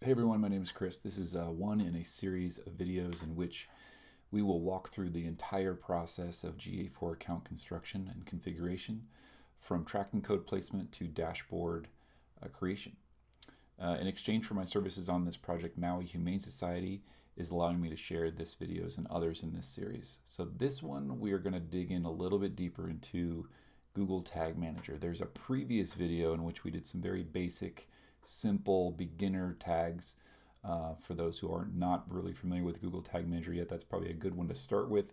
Hey everyone, my name is Chris. This is one in a series of videos in which we will walk through the entire process of GA4 account construction and configuration, from tracking code placement to dashboard creation. In exchange for my services on this project, Maui Humane Society is allowing me to share this videos and others in this series. So this one, we are going to dig in a little bit deeper into Google Tag Manager. There's a previous video in which we did some very basic, simple beginner tags. For those who are not really familiar with Google Tag Manager yet, that's probably a good one to start with.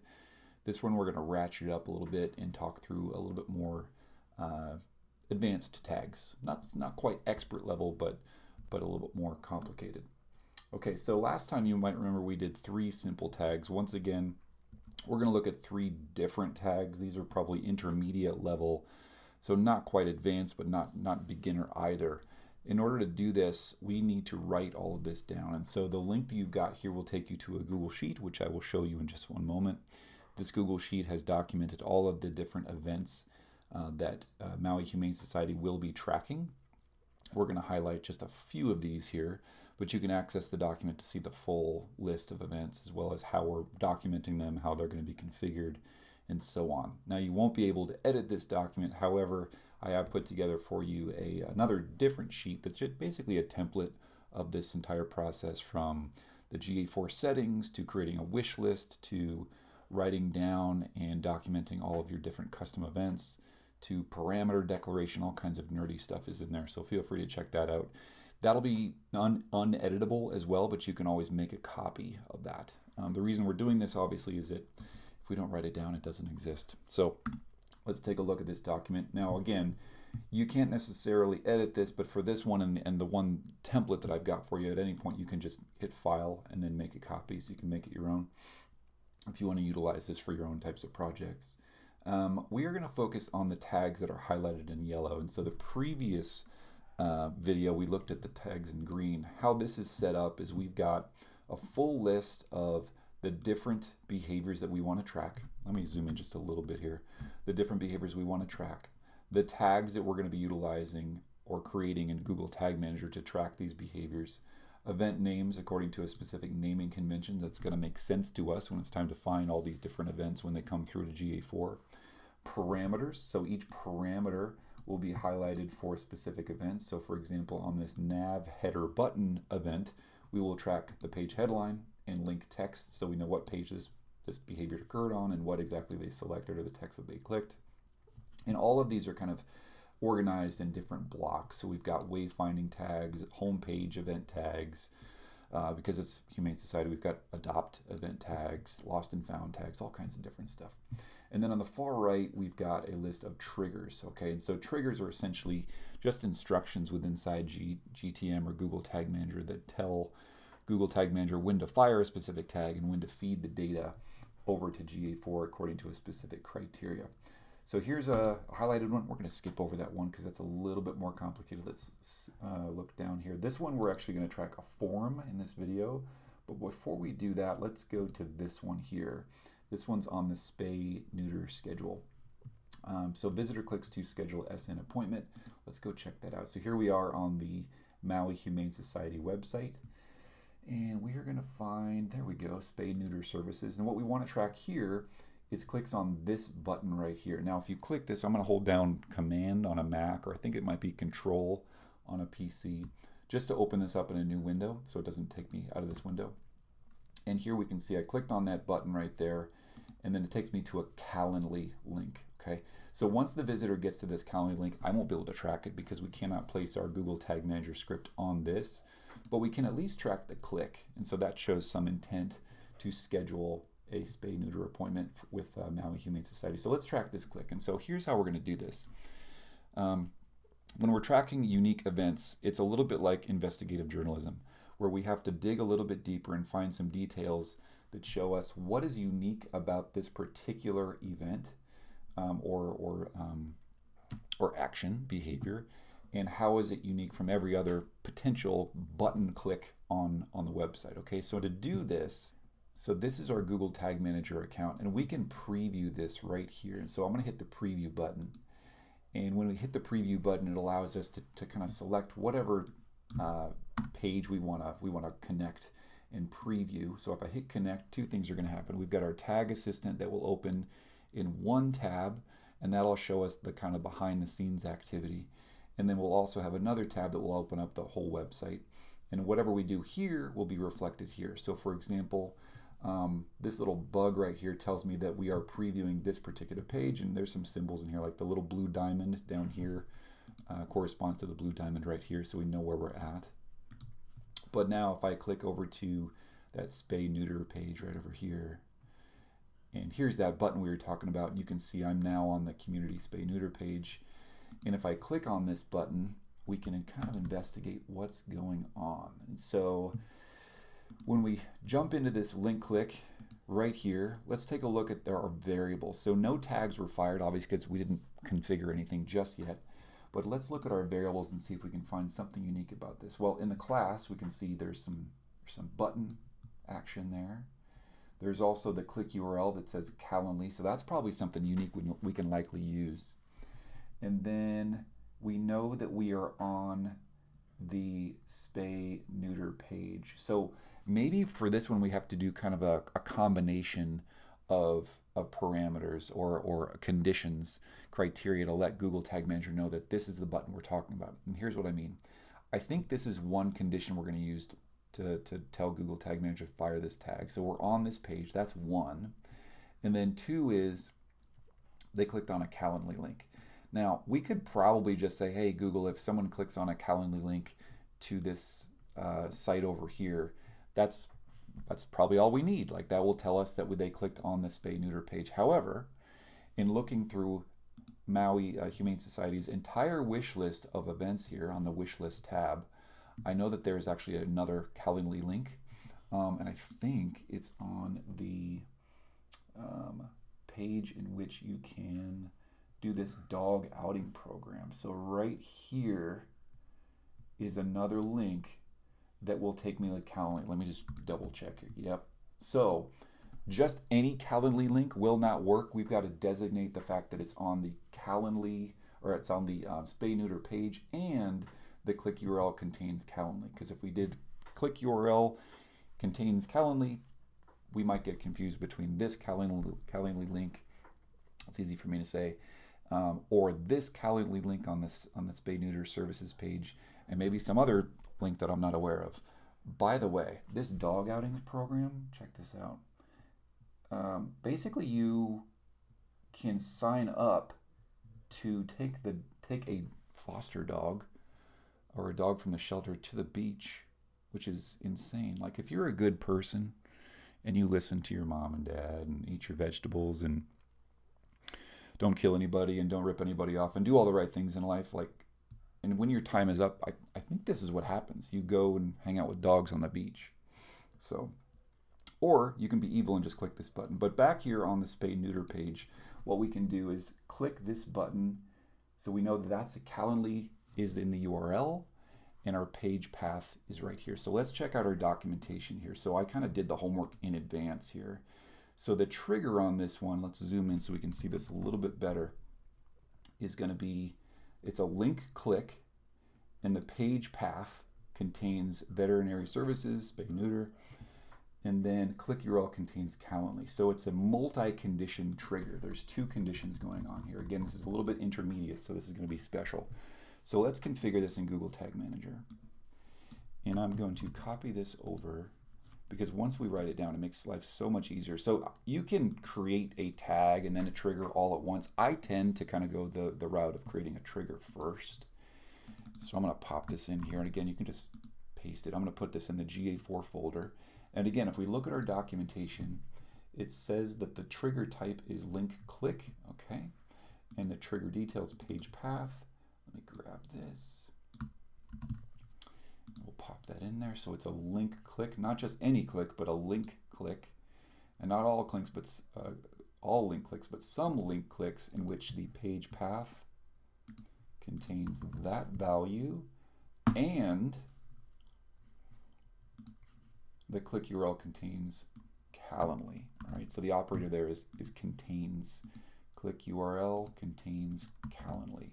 This one we're going to ratchet it up a little bit and talk through a little bit more advanced tags. Not quite expert level, but a little bit more complicated. Okay, so last time you might remember we did 3 simple tags. Once again, we're going to look at 3 different tags. These are probably intermediate level, so not quite advanced, but not beginner either. In order to do this, we need to write all of this down. And so the link that you've got here will take you to a Google Sheet, which I will show you in just one moment. This Google Sheet has documented all of the different events that Maui Humane Society will be tracking. We're going to highlight just a few of these here, but you can access the document to see the full list of events, as well as how we're documenting them, how they're going to be configured, and so on. Now, you won't be able to edit this document. However, I have put together for you another different sheet that's just basically a template of this entire process, from the GA4 settings to creating a wish list to writing down and documenting all of your different custom events to parameter declaration. All kinds of nerdy stuff is in there, so feel free to check that out. That'll be uneditable as well, but you can always make a copy of that. The reason we're doing this, obviously, is that if we don't write it down, it doesn't exist. So let's take a look at this document. Now, again, you can't necessarily edit this, but for this one and the one template that I've got for you, at any point you can just hit File and then make a copy, so you can make it your own if you want to utilize this for your own types of projects. We are going to focus on the tags that are highlighted in yellow. And so the previous video, we looked at the tags in green. How this is set up is we've got a full list of the different behaviors that we want to track. Let me zoom in just a little bit here. The different behaviors we want to track, the tags that we're going to be utilizing or creating in Google Tag Manager to track these behaviors, event names according to a specific naming convention that's going to make sense to us when it's time to find all these different events when they come through to GA4. Parameters, so each parameter will be highlighted for specific events. So for example, on this nav header button event, we will track the page headline and link text, so we know what page this behavior occurred on and what exactly they selected or the text that they clicked. And all of these are kind of organized in different blocks. So we've got wayfinding tags, homepage event tags, because it's Humane Society, we've got adopt event tags, lost and found tags, all kinds of different stuff. And then on the far right, we've got a list of triggers, okay? And so triggers are essentially just instructions within GTM or Google Tag Manager that tell Google Tag Manager when to fire a specific tag and when to feed the data over to GA4 according to a specific criteria. So here's a highlighted one. We're going to skip over that one because that's a little bit more complicated. Let's look down here. This one, we're actually going to track a form in this video. But before we do that, let's go to this one here. This one's on the spay-neuter schedule. So visitor clicks to schedule SN appointment. Let's go check that out. So here we are on the Maui Humane Society website. And we are going to find, there we go, spay-neuter services. And what we want to track here is clicks on this button right here. Now, if you click this, I'm going to hold down Command on a Mac, or I think it might be Control on a PC, just to open this up in a new window so it doesn't take me out of this window. And here we can see I clicked on that button right there, and then it takes me to a Calendly link. Okay, so once the visitor gets to this Calendly link, I won't be able to track it because we cannot place our Google Tag Manager script on this, but we can at least track the click. And so that shows some intent to schedule a spay-neuter appointment with Maui Humane Society. So let's track this click. And so here's how we're going to do this. When we're tracking unique events, it's a little bit like investigative journalism, where we have to dig a little bit deeper and find some details that show us what is unique about this particular event or action, behavior, and how is it unique from every other potential button click on the website. Okay, so to do this, so this is our Google Tag Manager account, and we can preview this right here. And so I'm going to hit the preview button. And when we hit the preview button, it allows us to kind of select whatever page we wanna connect and preview. So if I hit connect, two things are going to happen. We've got our tag assistant that will open in one tab, and that'll show us the kind of behind the scenes activity. And then we'll also have another tab that will open up the whole website. And whatever we do here will be reflected here. So for example, this little bug right here tells me that we are previewing this particular page, and there's some symbols in here, like the little blue diamond down here corresponds to the blue diamond right here, so we know where we're at. But now if I click over to that spay neuter page right over here, and here's that button we were talking about, you can see I'm now on the community spay neuter page. And if I click on this button, we can kind of investigate what's going on. And so when we jump into this link click right here, let's take a look at our variables. So no tags were fired, obviously, because we didn't configure anything just yet. But let's look at our variables and see if we can find something unique about this. Well, in the class, we can see there's some button action there. There's also the click URL that says Calendly, so that's probably something unique we can likely use. And then we know that we are on the spay neuter page. So maybe for this one we have to do kind of a combination of parameters or conditions, criteria to let Google Tag Manager know that this is the button we're talking about. And here's what I mean. I think this is one condition we're going to use to tell Google Tag Manager to fire this tag. So we're on this page, that's one. And then two is they clicked on a Calendly link. Now we could probably just say, hey Google, if someone clicks on a Calendly link to this site over here, that's probably all we need. Like that will tell us that they clicked on the spay neuter page. However, in looking through Maui Humane Society's entire wish list of events here on the wish list tab, I know that there's actually another Calendly link, and I think it's on the page in which you can do this dog outing program. So right here is another link that will take me to Calendly. Let me just double check here. Yep. So just any Calendly link will not work. We've got to designate the fact that it's on the Calendly, or it's on the spay neuter page, and the click URL contains Calendly. Because if we did click URL contains Calendly, we might get confused between this Calendly link, it's easy for me to say, or this Calendly link on the spay neuter services page, and maybe some other link that I'm not aware of. By the way, this dog outing program, check this out. Basically, you can sign up to take a foster dog or a dog from the shelter to the beach, which is insane. Like if you're a good person and you listen to your mom and dad and eat your vegetables and don't kill anybody and don't rip anybody off and do all the right things in life, like, and when your time is up, I think this is what happens. You go and hang out with dogs on the beach. So, or you can be evil and just click this button. But back here on the spay neuter page, what we can do is click this button so we know that that's a Calendly is in the URL and our page path is right here. So let's check out our documentation here. So I kind of did the homework in advance here. So the trigger on this one, let's zoom in so we can see this a little bit better, is going to be, it's a link click, and the page path contains veterinary services, spay neuter, and then click URL contains Calendly. So it's a multi-condition trigger. There's two conditions going on here. Again, this is a little bit intermediate, so this is going to be special. So let's configure this in Google Tag Manager. And I'm going to copy this over, because once we write it down, it makes life so much easier. So you can create a tag and then a trigger all at once. I tend to kind of go the route of creating a trigger first. So I'm going to pop this in here. And again, you can just paste it. I'm going to put this in the GA4 folder. And again, if we look at our documentation, it says that the trigger type is link click, okay? And the trigger details page path. Let me grab this. We'll pop that in there. So it's a link click, not just any click, but a link click. And not all clicks, but all link clicks, but some link clicks in which the page path contains that value and the click URL contains Calendly. All right, so the operator there is contains. Click URL contains Calendly.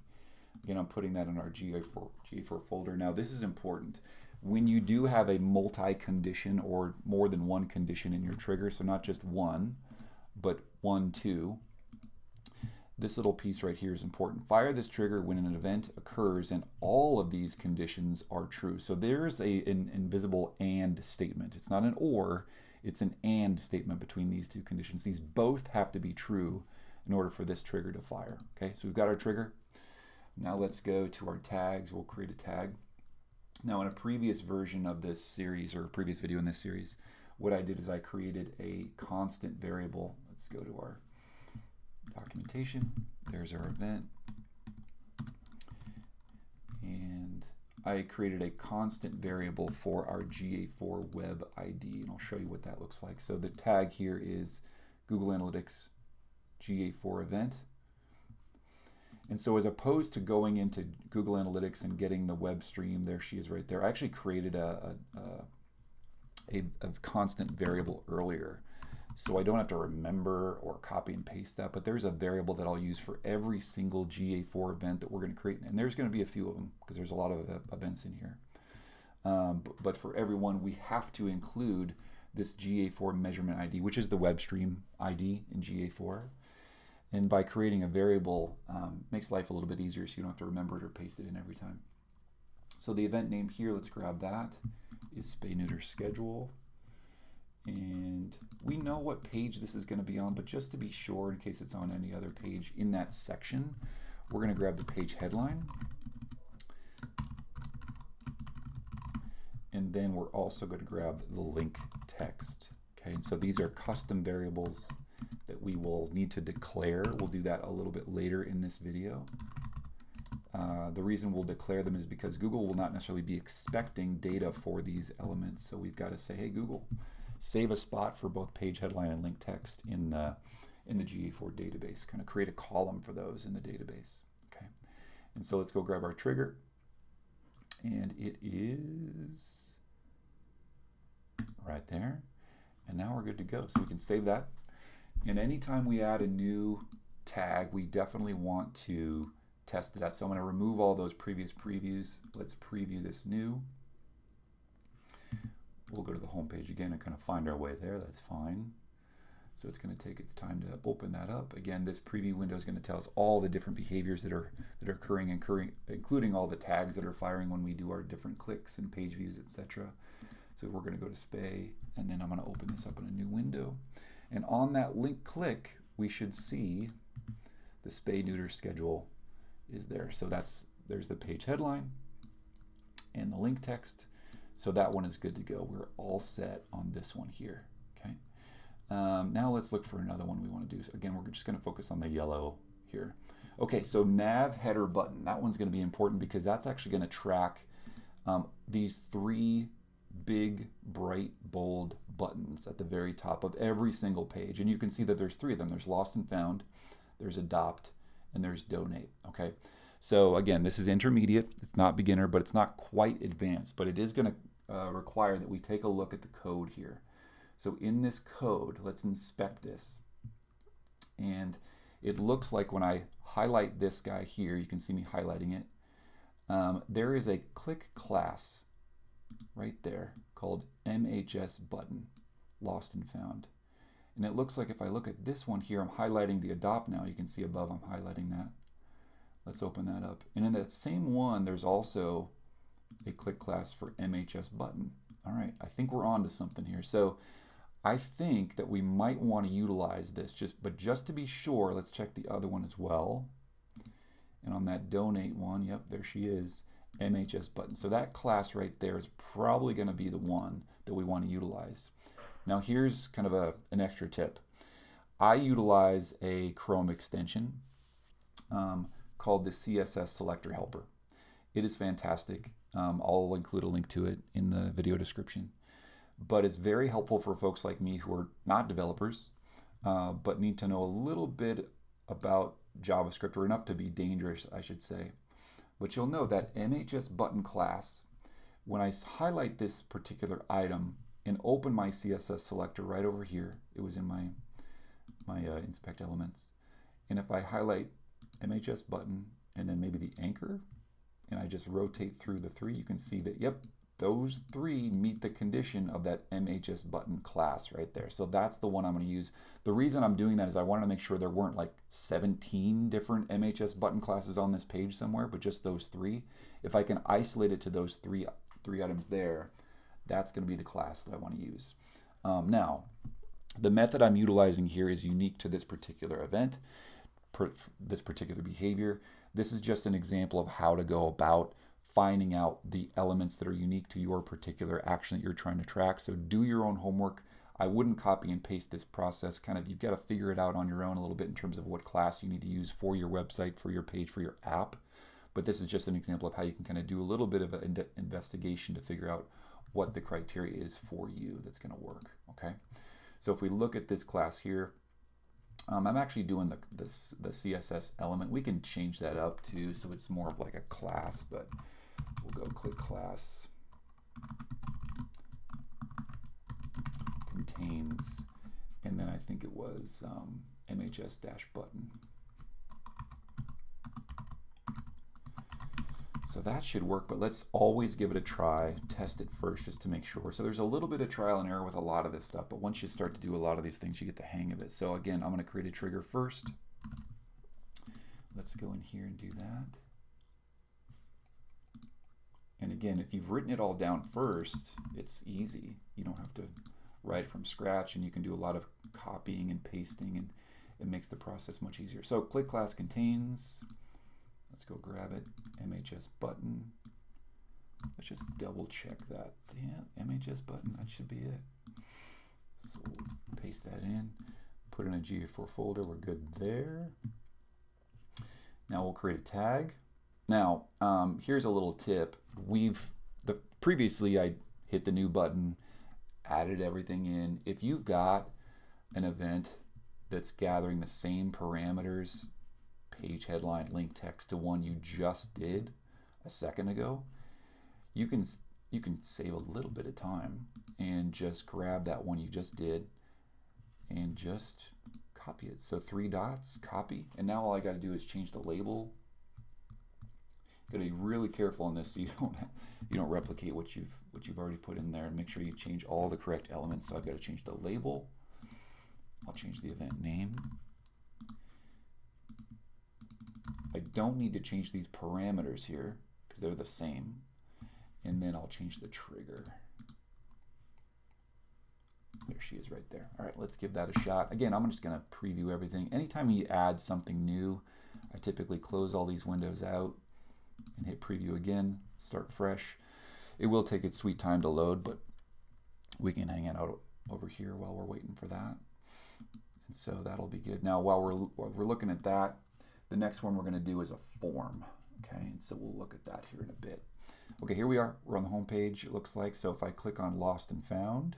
Again, I'm putting that in our GA4 folder. Now, this is important. when you do have a multi-condition or more than one condition in your trigger, so not just one, but 1, 2, this little piece right here is important. Fire this trigger when an event occurs and all of these conditions are true. So there's an invisible AND statement. It's not an OR, it's an AND statement between these two conditions. These both have to be true in order for this trigger to fire. Okay, so we've got our trigger. Now let's go to our tags. We'll create a tag. Now in a previous version of this series, or a previous video in this series, what I did is I created a constant variable. Let's go to our documentation. There's our event. And I created a constant variable for our GA4 web ID, and I'll show you what that looks like. So the tag here is Google Analytics GA4 Event. And so as opposed to going into Google Analytics and getting the web stream, there she is right there, I actually created a constant variable earlier. So I don't have to remember or copy and paste that, but there's a variable that I'll use for every single GA4 event that we're going to create. And there's going to be a few of them because there's a lot of events in here. But for everyone, we have to include this GA4 measurement ID, which is the web stream ID in GA4. And by creating a variable, makes life a little bit easier so you don't have to remember it or paste it in every time. So the event name here, let's grab that, is spay neuter schedule. And we know what page this is going to be on, but just to be sure, in case it's on any other page in that section, we're going to grab the page headline. And then we're also going to grab the link text. Okay, and so these are custom variables that we will need to declare. We'll do that a little bit later in this video. The reason we'll declare them is because Google will not necessarily be expecting data for these elements. So we've got to say, hey Google, save a spot for both page headline and link text in the GA4 database. Kind of create a column for those in the database. Okay, and so let's go grab our trigger, and it is right there. And now we're good to go. So we can save that. And anytime we add a new tag, we definitely want to test it out. So I'm going to remove all those previous previews. Let's preview this new. We'll go to the home page again and kind of find our way there. That's fine. So it's going to take its time to open that up. Again, this preview window is going to tell us all the different behaviors that are occurring, including all the tags that are firing when we do our different clicks and page views, etc. So we're going to go to spay, and then I'm going to open this up in a new window. And on that link click, we should see the spay neuter schedule is there. So there's the page headline and the link text. So that one is good to go. We're all set on this one here. Okay. Now let's look for another one we want to do. So again, we're just going to focus on the yellow here. Okay, so nav header button. That one's going to be important because that's actually going to track these three big, bright, bold buttons at the very top of every single page. And you can see that there's three of them. There's lost and found, there's adopt, and there's donate. Okay, so again, this is intermediate. It's not beginner, but it's not quite advanced. But it is going to require that we take a look at the code here. So in this code, let's inspect this. And it looks like when I highlight this guy here, you can see me highlighting it. There is a click class right there called MHS button, lost and found. And it looks like if I look at this one here, I'm highlighting the adopt now. You can see above I'm highlighting that. Let's open that up. And in that same one, there's also a click class for MHS button. All right, I think we're on to something here. So I think that we might want to utilize this, but just to be sure, let's check the other one as well. And on that donate one, yep, there she is. MHS button. So that class right there is probably going to be the one that we want to utilize. Now here's kind of an extra tip. I utilize a Chrome extension called the CSS Selector Helper. It is fantastic. I'll include a link to it in the video description. But it's very helpful for folks like me who are not developers, but need to know a little bit about JavaScript, or enough to be dangerous, I should say. But you'll know that MHS button class, when I highlight this particular item and open my CSS selector right over here, it was in my inspect elements, and if I highlight MHS button and then maybe the anchor, and I just rotate through the three, you can see that, yep, those three meet the condition of that MHS button class right there. So that's the one I'm going to use. The reason I'm doing that is I wanted to make sure there weren't like 17 different MHS button classes on this page somewhere, but just those three. If I can isolate it to those three items there, that's going to be the class that I want to use. Now, the method I'm utilizing here is unique to this particular event, this particular behavior. This is just an example of how to go about finding out the elements that are unique to your particular action that you're trying to track. So do your own homework. I wouldn't copy and paste this process. Kind of, you've got to figure it out on your own a little bit in terms of what class you need to use for your website, for your page, for your app. But this is just an example of how you can kind of do a little bit of an investigation to figure out what the criteria is for you that's going to work. Okay. So if we look at this class here, I'm actually doing the CSS element. We can change that up too, so it's more of like a class, but we'll go click class contains, and then I think it was MHS-button. So that should work, but let's always give it a try, test it first just to make sure. So there's a little bit of trial and error with a lot of this stuff, but once you start to do a lot of these things, you get the hang of it. So again, I'm going to create a trigger first. Let's go in here and do that. And again, if you've written it all down first, it's easy. You don't have to write it from scratch, and you can do a lot of copying and pasting, and it makes the process much easier. So click class contains. Let's go grab it, MHS button. Let's just double check that. Yeah, MHS button, that should be it. So we'll paste that in, put it in a GA4 folder, we're good there. Now we'll create a tag. Now, here's a little tip. Previously I hit the new button, added everything in. If you've got an event that's gathering the same parameters, page headline, link text, to one you just did a second ago, you can save a little bit of time and just grab that one you just did and just copy it. So 3 dots, copy, and now all I got to do is change the label. You got to be really careful on this so you don't replicate what you've already put in there, and make sure you change all the correct elements. So I've got to change the label. I'll change the event name. I don't need to change these parameters here because they're the same. And then I'll change the trigger. There she is right there. All right, let's give that a shot. Again, I'm just going to preview everything. Anytime you add something new, I typically close all these windows out and hit preview again, start fresh. It will take its sweet time to load, but we can hang it out over here while we're waiting for that. And so that'll be good. Now, while we're looking at that, the next one we're going to do is a form. Okay, and so we'll look at that here in a bit. Okay, here we are. We're on the home page, it looks like. So if I click on Lost and Found,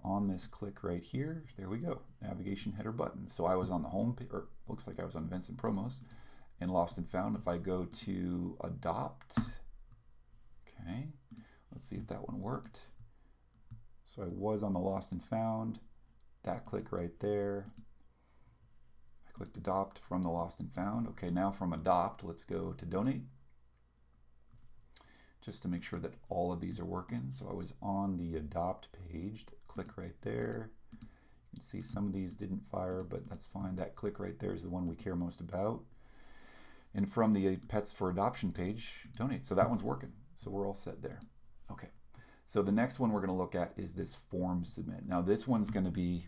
on this click right here, there we go, navigation header button. So I was on the home page, or looks like I was on Events and Promos, and Lost and Found. If I go to Adopt, okay, let's see if that one worked. So I was on the Lost and Found. That click right there. I clicked Adopt from the Lost and Found. Okay, now from Adopt, let's go to Donate, just to make sure that all of these are working. So I was on the Adopt page. Click right there. You can see some of these didn't fire, but that's fine. That click right there is the one we care most about. And from the Pets for Adoption page, Donate. So that one's working. So we're all set there. Okay. So the next one we're going to look at is this form submit. Now this one's going to be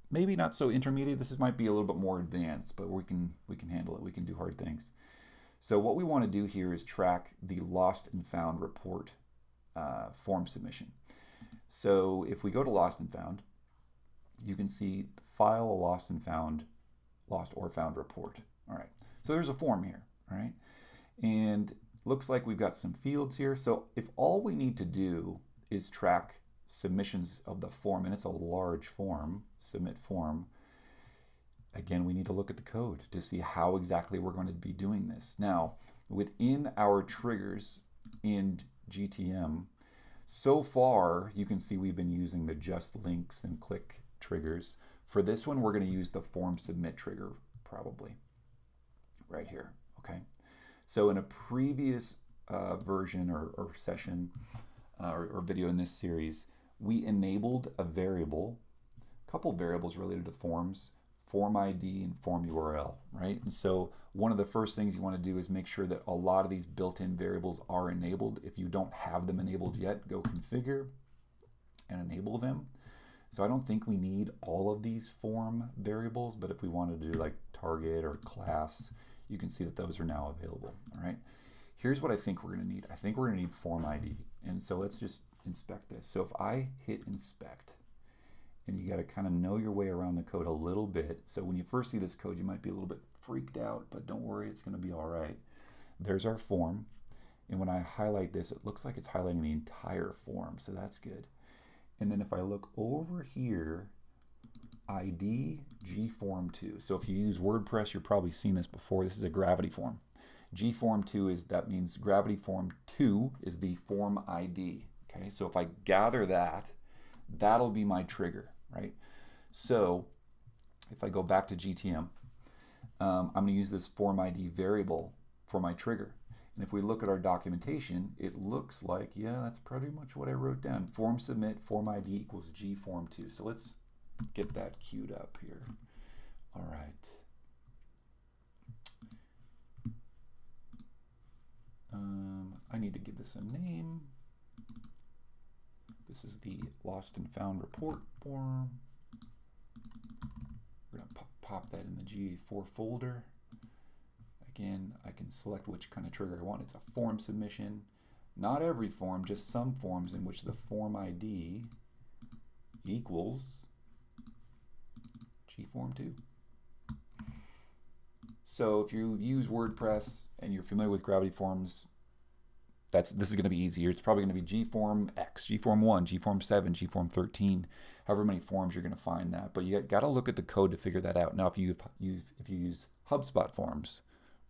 maybe not so intermediate. This might be a little bit more advanced, but we can handle it. We can do hard things. So what we want to do here is track the Lost and Found report form submission. So if we go to Lost and Found, you can see file a Lost or Found report. All right. So there's a form here. All right. And looks like we've got some fields here. So if all we need to do is track submissions of the form, and it's a large form, submit form, again, we need to look at the code to see how exactly we're going to be doing this. Now, within our triggers in GTM, so far, you can see we've been using the just links and click triggers. For this one, we're going to use the form submit trigger, probably, right here, okay? So in a previous version or session or video in this series, we enabled a variable, a couple variables related to forms, form ID and form URL, right? And so one of the first things you want to do is make sure that a lot of these built-in variables are enabled. If you don't have them enabled yet, go configure and enable them. So I don't think we need all of these form variables, but if we wanted to do like target or class, you can see that those are now available, all right? Here's what I think we're going to need. I think we're going to need form ID. And so let's just inspect this. So if I hit inspect, and you got to kind of know your way around the code a little bit. So when you first see this code, you might be a little bit freaked out, but don't worry, it's going to be all right. There's our form. And when I highlight this, it looks like it's highlighting the entire form. So that's good. And then if I look over here, ID GForm2. So if you use WordPress, you've probably seen this before. This is a gravity form. GForm2 is, that means gravity form 2 is the form ID. Okay, so if I gather that, that'll be my trigger, right? So if I go back to GTM, I'm going to use this form ID variable for my trigger. And if we look at our documentation, it looks like, yeah, that's pretty much what I wrote down. Form submit, form ID equals GForm2. So let's get that queued up here. All right. I need to give this a name. This is the lost and found report form. We're going to pop that in the GA4 folder. Again, I can select which kind of trigger I want. It's a form submission. Not every form, just some forms in which the form ID equals GForm2. So if you use WordPress and you're familiar with gravity forms, this is going to be easier. It's probably going to be GForm X, GForm 1, GForm 7, GForm 13, however many forms you're going to find that. But you got to look at the code to figure that out. Now, if you use HubSpot forms,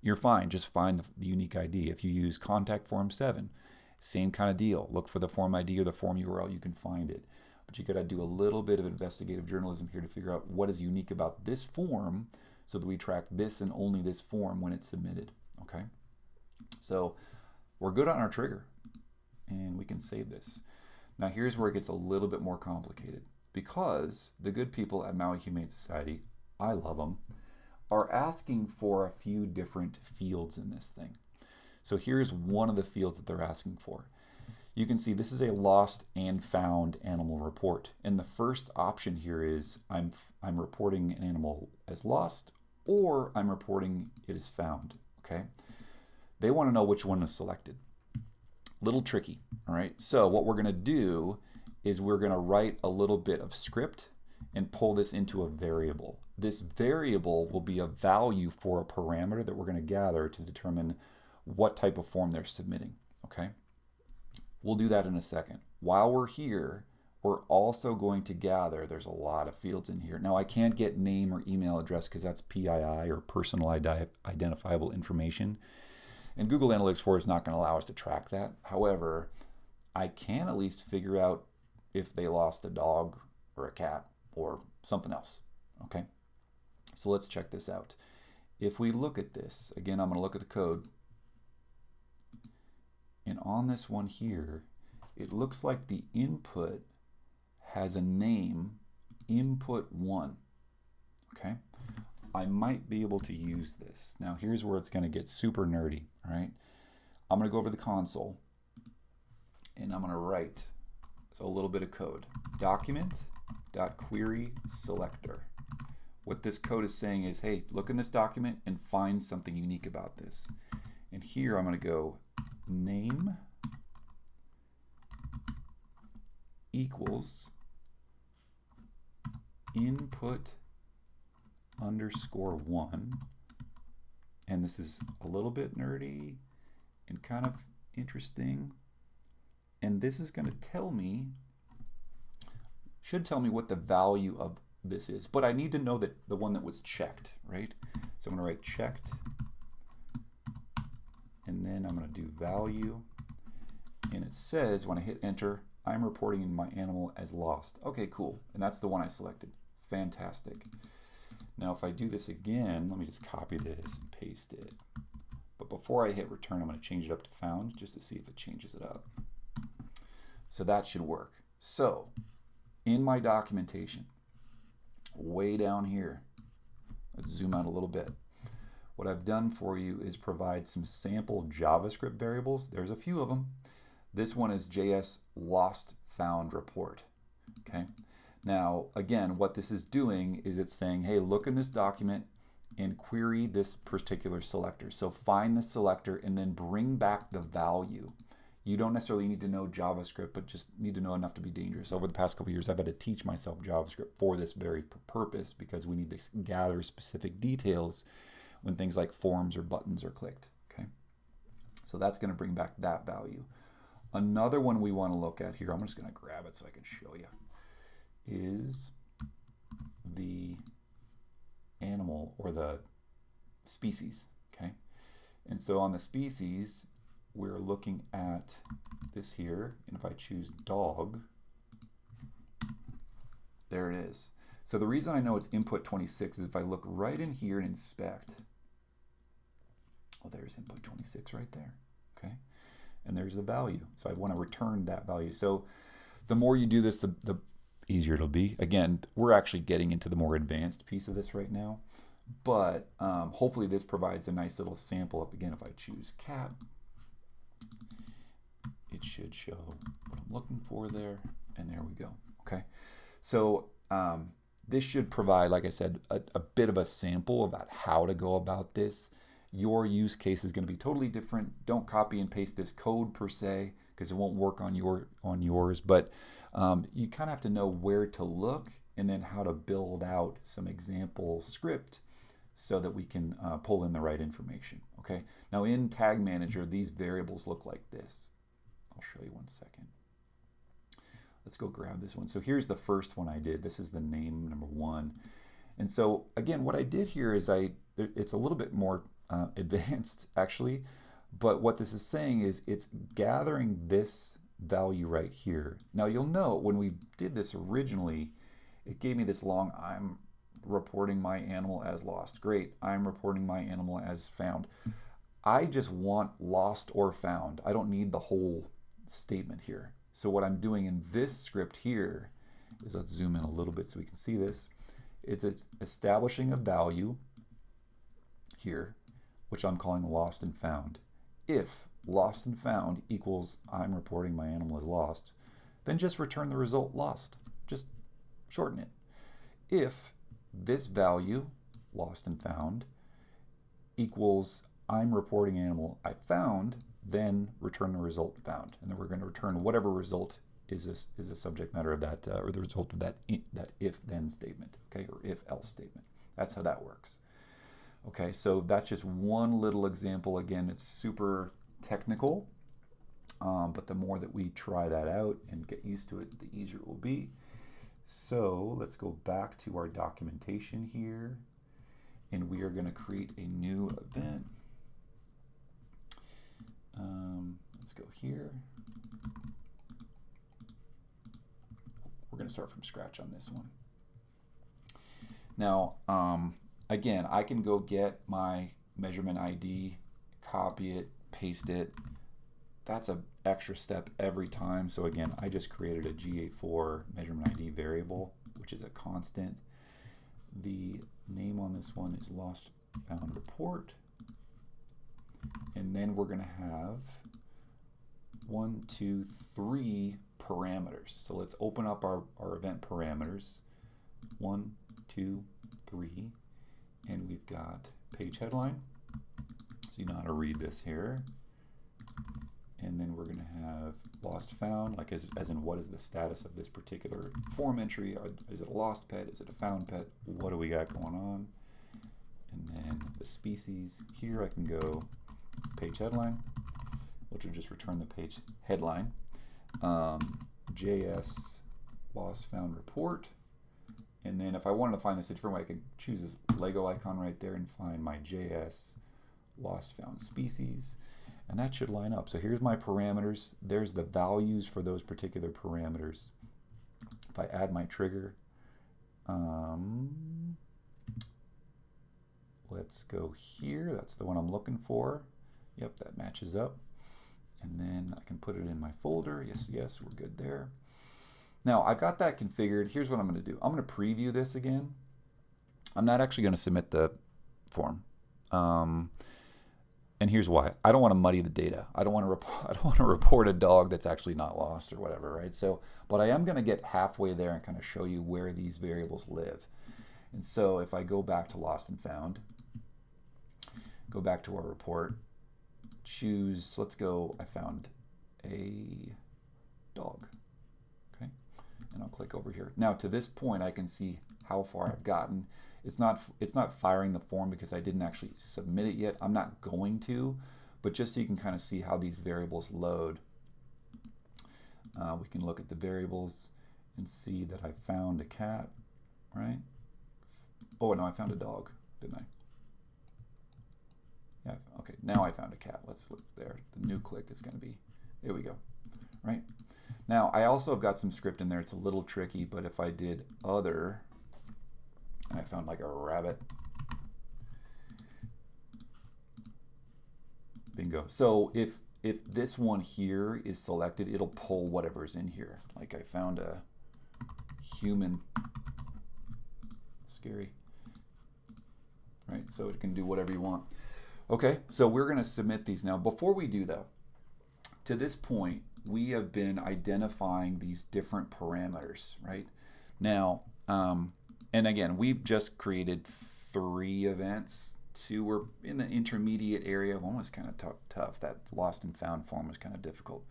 you're fine. Just find the unique ID. If you use Contact Form 7, same kind of deal. Look for the form ID or the form URL. You can find it. But you got to do a little bit of investigative journalism here to figure out what is unique about this form so that we track this and only this form when it's submitted. Okay? So we're good on our trigger, and we can save this. Now here's where it gets a little bit more complicated, because the good people at Maui Humane Society, I love them, are asking for a few different fields in this thing. So here's one of the fields that they're asking for. You can see this is a lost and found animal report. And the first option here is I'm reporting an animal as lost, or I'm reporting it as found, okay? They want to know which one is selected. Little tricky, all right? So what we're gonna do is we're gonna write a little bit of script and pull this into a variable. This variable will be a value for a parameter that we're gonna gather to determine what type of form they're submitting, okay? We'll do that in a second. While we're here, we're also going to gather, there's a lot of fields in here. Now I can't get name or email address because that's PII or personal identifiable information. And Google Analytics 4 is not going to allow us to track that. However, I can at least figure out if they lost a dog or a cat or something else, okay? So let's check this out. If we look at this, again, I'm going to look at the code. And on this one here, it looks like the input has a name, input1, okay? I might be able to use this. Now here's where it's going to get super nerdy, all right? I'm going to go over to the console, and I'm going to write a little bit of code. Document.query selector. What this code is saying is, hey, look in this document and find something unique about this. And here I'm going to go name equals input _1, and this is a little bit nerdy and kind of interesting, and this is going to tell me, should tell me what the value of this is, but I need to know that the one that was checked, right? So I'm going to write checked, and then I'm going to do value, and it says when I hit enter, I'm reporting in my animal as lost. Okay, cool, and that's the one I selected. Fantastic. Now if I do this again, let me just copy this and paste it. But before I hit return, I'm going to change it up to found just to see if it changes it up. So that should work. So in my documentation, way down here, let's zoom out a little bit. What I've done for you is provide some sample JavaScript variables. There's a few of them. This one is JS lost found report. Okay. Now, again, what this is doing is it's saying, hey, look in this document and query this particular selector. So find the selector and then bring back the value. You don't necessarily need to know JavaScript, but just need to know enough to be dangerous. Over the past couple of years, I've had to teach myself JavaScript for this very purpose, because we need to gather specific details when things like forms or buttons are clicked. Okay, so that's going to bring back that value. Another one we want to look at here, I'm just going to grab it so I can show you, is the animal or the species. Okay, and so on the species, we're looking at this here, and if I choose dog, there it is. So the reason I know it's input 26 is if I look right in here and inspect, oh, there's input 26 right there, okay? And there's the value. So I want to return that value. So the more you do this, the easier it'll be. Again, we're actually getting into the more advanced piece of this right now, but hopefully this provides a nice little sample of, again, if I choose cat, it should show what I'm looking for there, and there we go. Okay, so this should provide, like I said, a bit of a sample about how to go about this. Your use case is going to be totally different. Don't copy and paste this code per se, because it won't work on yours. But you kind of have to know where to look and then how to build out some example script so that we can pull in the right information. Okay. Now in Tag Manager, these variables look like this. I'll show you one second. Let's go grab this one. So here's the first one I did. This is the name number 1. And so again, what I did here is it's a little bit more advanced actually, but what this is saying is it's gathering this value right here. Now you'll note when we did this originally, it gave me this long, I'm reporting my animal as lost. Great, I'm reporting my animal as found. I just want lost or found. I don't need the whole statement here. So what I'm doing in this script here is, let's zoom in a little bit so we can see this. It's establishing a value here, which I'm calling lost and found. If lost and found equals I'm reporting my animal as lost, then just return the result lost. Just shorten it. If this value, lost and found, equals I'm reporting animal I found, then return the result found. And then we're going to return whatever result is the subject matter of that, or the result of that if-then statement, okay, or if-else statement. That's how that works. Okay, so that's just one little example. Again, it's super technical, but the more that we try that out and get used to it, the easier it will be. So let's go back to our documentation here, and we are going to create a new event. Let's go here. We're going to start from scratch on this one. Now, again, I can go get my measurement ID, copy it, paste it. That's an extra step every time. So again, I just created a GA4 measurement ID variable, which is a constant. The name on this one is lost found report. And then we're going to have 1, 2, 3 parameters. So let's open up our event parameters. 1, 2, 3. And we've got page headline. So you know how to read this here. And then we're going to have lost found, like as in what is the status of this particular form entry? Is it a lost pet? Is it a found pet? What do we got going on? And then the species. Here I can go page headline, which will just return the page headline. JS lost found report. And then if I wanted to find this a different way, I could choose this Lego icon right there and find my JS lost found species. And that should line up. So here's my parameters. There's the values for those particular parameters. If I add my trigger, let's go here. That's the one I'm looking for. Yep, that matches up. And then I can put it in my folder. Yes, yes, we're good there. Now I've got that configured. Here's what I'm going to do. I'm going to preview this again. I'm not actually going to submit the form. And here's why. I don't want to muddy the data. I don't want to report a dog that's actually not lost or whatever, right? So, but I am going to get halfway there and kind of show you where these variables live. And so if I go back to lost and found, go back to our report, choose, let's go, I found a dog, okay? And I'll click over here. Now to this point, I can see how far I've gotten. It's not firing the form because I didn't actually submit it yet. I'm not going to, but just so you can kind of see how these variables load, we can look at the variables and see that I found a cat, right? Oh no, I found a dog, didn't I? Yeah, okay, now I found a cat. Let's look there. The new click is going to be, there we go, right? Now I also have got some script in there. It's a little tricky, but if I did other, I found like a rabbit. Bingo. So if this one here is selected, it'll pull whatever's in here. Like I found a human. Scary. Right? So it can do whatever you want. Okay, so we're going to submit these now. Before we do though, to this point, we have been identifying these different parameters, right? Now, and again, we've just created 3 events. 2 were in the intermediate area. 1 was kind of tough. That lost and found form was kind of difficult.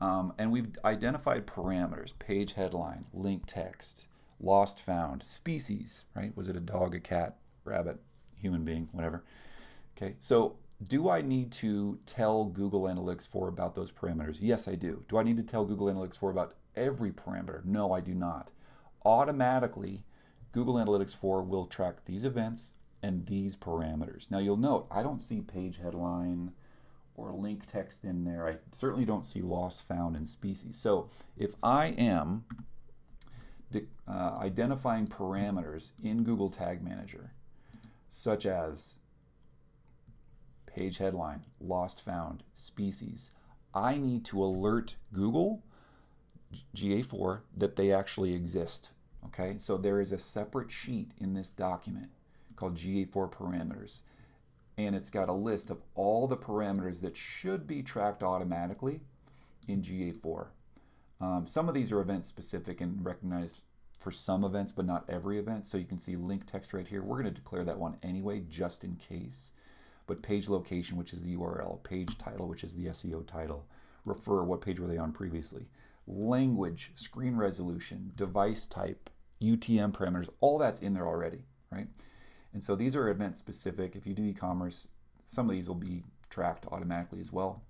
And we've identified parameters: page headline, link text, lost found, species, right? Was it a dog, a cat, rabbit, human being, whatever. Okay, so do I need to tell Google Analytics 4 about those parameters? Yes, I do. Do I need to tell Google Analytics 4 about every parameter? No, I do not. Automatically, Google Analytics 4 will track these events and these parameters. Now you'll note, I don't see page headline or link text in there. I certainly don't see lost, found, and species. So if I am identifying parameters in Google Tag Manager, such as page headline, lost, found, species, I need to alert Google GA4 that they actually exist. Okay, so there is a separate sheet in this document called GA4 parameters, and it's got a list of all the parameters that should be tracked automatically in GA4. Some of these are event specific and recognized for some events, but not every event. So you can see link text right here. We're going to declare that one anyway, just in case. But page location, which is the URL, page title, which is the SEO title, refer, what page were they on previously, language, screen resolution, device type, UTM parameters, all that's in there already, right? And so these are event specific. If you do e-commerce, some of these will be tracked automatically as well.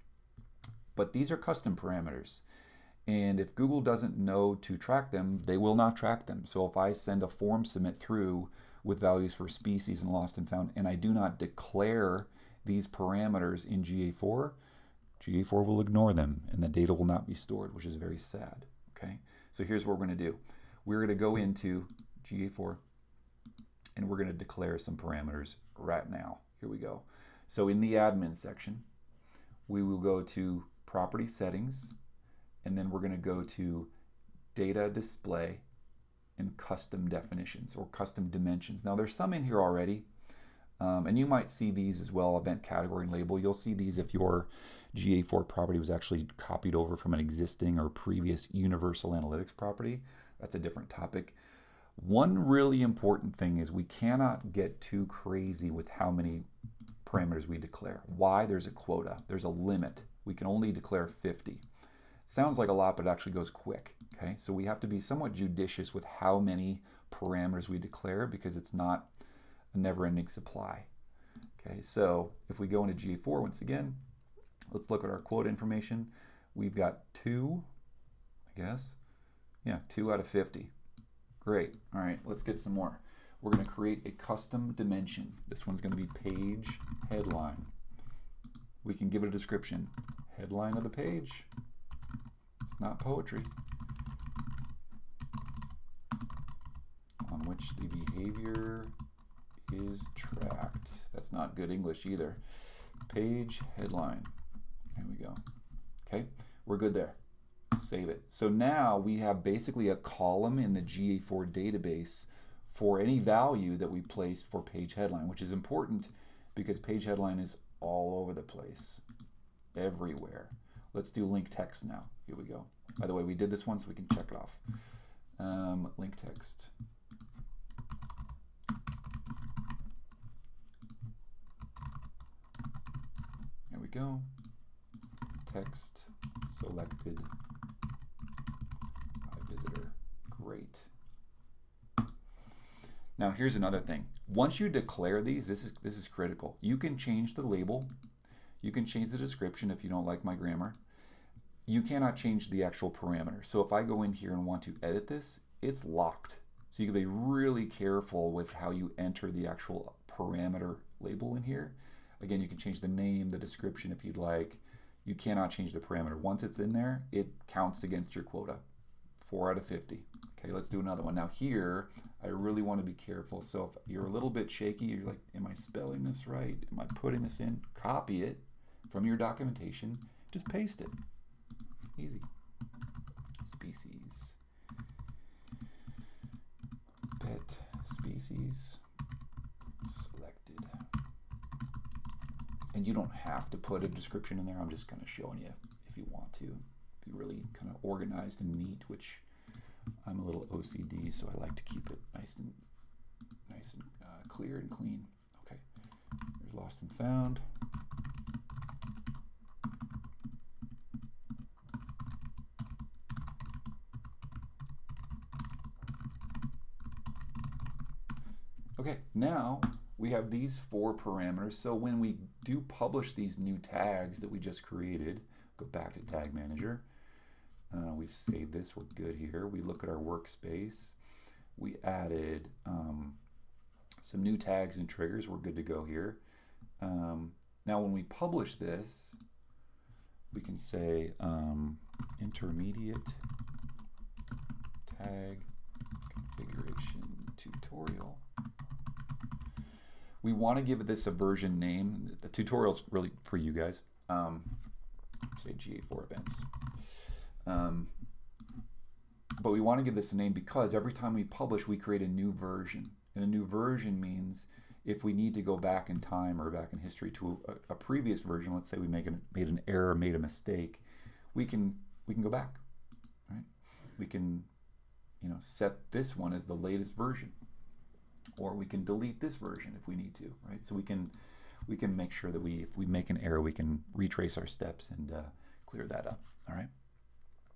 But these are custom parameters. And if Google doesn't know to track them, they will not track them. So if I send a form submit through with values for species and lost and found, and I do not declare these parameters in GA4, GA4 will ignore them and the data will not be stored, which is very sad. Okay, so here's what we're going to do. We're going to go into GA4 and we're going to declare some parameters right now. Here we go. So in the admin section, we will go to property settings, and then we're going to go to data display and custom definitions or custom dimensions. Now there's some in here already, and you might see these as well, event category and label. You'll see these if your GA4 property was actually copied over from an existing or previous universal analytics property. That's a different topic. One really important thing is we cannot get too crazy with how many parameters we declare. Why? There's a quota. There's a limit. We can only declare 50. Sounds like a lot, but it actually goes quick. Okay, so we have to be somewhat judicious with how many parameters we declare because it's not a never-ending supply. Okay, so if we go into GA4 once again, let's look at our quota information. We've got 2, I guess. Yeah, 2 out of 50. Great. All right, let's get some more. We're going to create a custom dimension. This one's going to be page headline. We can give it a description. Headline of the page. It's not poetry. On which the behavior is tracked. That's not good English either. page headline. There we go. Okay, we're good there. Save it. So now we have basically a column in the GA4 database for any value that we place for page headline, which is important because page headline is all over the place, everywhere. Let's do link text now. Here we go. By the way, we did this one so we can check it off. Link text. There we go. Text selected by visitor. Great. Now here's another thing. Once you declare these, this is critical. You can change the label. You can change the description if you don't like my grammar. You cannot change the actual parameter. So if I go in here and want to edit this, it's locked. So you can be really careful with how you enter the actual parameter label in here. Again, you can change the name, the description if you'd like. You cannot change the parameter. Once it's in there, it counts against your quota. 4 out of 50. Okay, let's do another one. Now here, I really want to be careful. So if you're a little bit shaky, you're like, am I spelling this right? Am I putting this in? Copy it from your documentation. Just paste it. Easy. Species. Pet species selected. And you don't have to put a description in there. I'm just kind of showing you if you want to. Be really kind of organized and neat, which I'm a little OCD, so I like to keep it nice and clear and clean. Okay, there's lost and found. Okay, now we have these 4 parameters. So when we do publish these new tags that we just created, go back to Tag Manager. We've saved this, we're good here. We look at our workspace. We added some new tags and triggers, we're good to go here. Now when we publish this, we can say intermediate tag configuration tutorial. We want to give this a version name. The tutorial's really for you guys. Say GA4 Events. But we want to give this a name because every time we publish, we create a new version. And a new version means if we need to go back in time or back in history to a previous version, let's say we made an error, made a mistake, we can go back, right? We can, set this one as the latest version, or we can delete this version if we need to, right? So we can make sure that if we make an error, we can retrace our steps and clear that up. All right.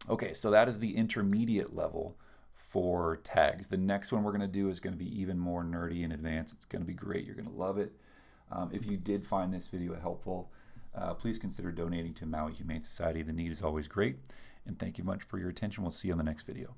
Okay, so that is the intermediate level for tags. The next one we're going to do is going to be even more nerdy and advanced. It's going to be great. You're going to love it. If you did find this video helpful, please consider donating to Maui Humane Society. The need is always great. And thank you much for your attention. We'll see you on the next video.